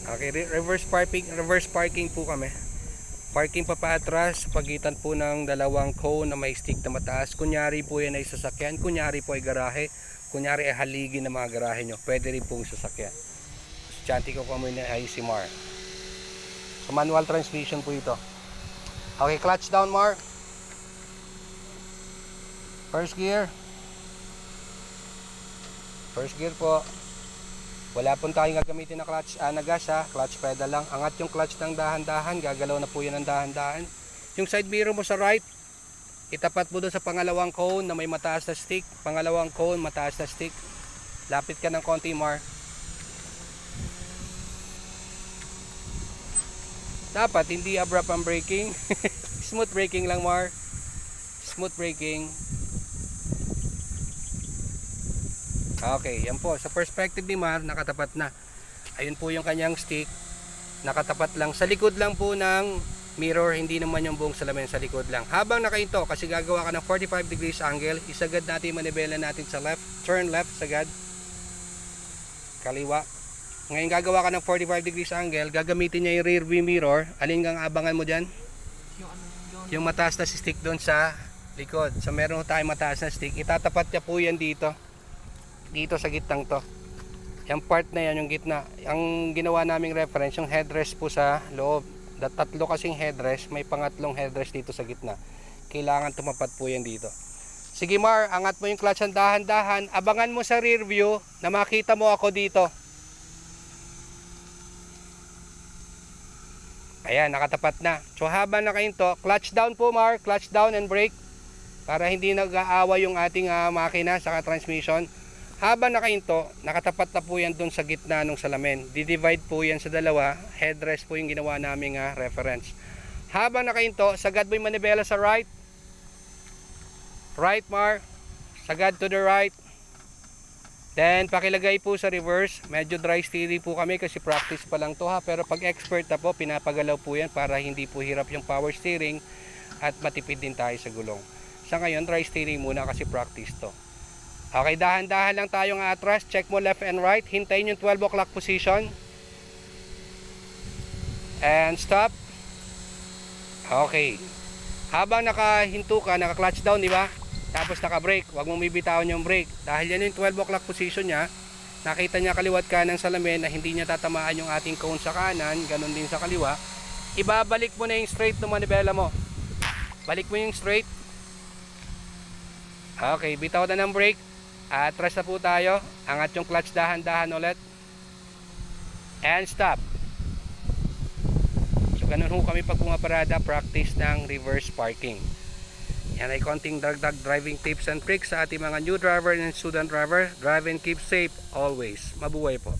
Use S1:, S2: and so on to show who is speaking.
S1: Okay, reverse parking po kami. Parking pa paatras sa pagitan po ng dalawang cone na may stick na mataas. Kunyari po yan ay sasakyan, kunyari po ay garahe, kunyari ay haligi ng mga garahe nyo. Pwede rin pong sasakyan. Estudyante ko kami na ay si Mar. So manual transmission po ito. Okay, clutch down, Mar. First gear. First gear po. Wala pong tayong gagamitin na clutch na gas ha. Clutch pedal lang. Angat yung clutch ng dahan-dahan. Gagalaw na po yan ng dahan-dahan. Yung side mirror mo sa right, itapat mo doon sa pangalawang cone na may mataas na stick. Pangalawang cone, mataas na stick. Lapit ka ng konti, Mar. Dapat hindi abrupt ang braking. Smooth braking lang, Mar. Smooth braking. Okay, yan po. Sa perspective ni Mar, nakatapat na. Ayun po yung kanyang stick. Nakatapat lang. Sa likod lang po ng mirror, hindi naman yung buong salamin, sa likod lang. Habang nakahinto, kasi gagawa ka ng 45 degrees angle, isagad natin manibela natin sa left. Turn left, sagad. Kaliwa. Ngayon gagawa ka ng 45 degrees angle, gagamitin niya yung rear view mirror. Alin kang abangan mo dyan? Yung mataas na stick doon sa likod. So meron tayong mataas na stick. Itatapat niya po yan dito. Dito sa gitnang to. Yung part na yan, yung gitna. Ang ginawa naming reference, yung headrest po sa loob. Tatlo kasing headrest, may pangatlong headrest dito sa gitna. Kailangan tumapat po yan dito. Sige Mar, angat mo yung clutch ng dahan-dahan. Abangan mo sa rear view na makita mo ako dito. Ayan, nakatapat na. So habang nakahinto, clutch down po Mar, clutch down and brake. Para hindi nag-aawa yung ating makina sa transmission. Habang nakahinto, nakatapat na po yan dun sa gitna ng salamin. Di-divide po yan sa dalawa. Headrest po yung ginawa naming reference. Habang nakahinto, sagad mo yung manibela sa right. Right, Mar. Sagad to the right. Then, pakilagay po sa reverse. Medyo dry steering po kami kasi practice pa lang to ha. Pero pag expert na po, pinapagalaw po yan para hindi po hirap yung power steering at matipid din tayo sa gulong. Sa ngayon, dry steering muna kasi practice to. Okay, dahan-dahan lang tayong atras. Check mo left and right. Hintayin yung 12 o'clock position. And stop. Okay. Habang nakahinto ka, naka-clutch down, di ba? Tapos naka-brake. Huwag mong bibitawan yung brake. Dahil yan yung 12 o'clock position niya. Nakita niya kaliwat kanan salamin na hindi niya tatamaan yung ating cone sa kanan. Ganon din sa kaliwa. Ibabalik mo na yung straight ng manibela mo. Balik mo yung straight. Okay, bitaw na ng brake. Atras na po tayo. Angat yung clutch dahan-dahan ulit. And stop. So ganun ho kami pag pumaparada, practice ng reverse parking. Yan ay konting dagdag driving tips and tricks sa ating mga new driver and student driver. Drive and keep safe always. Mabuhay po.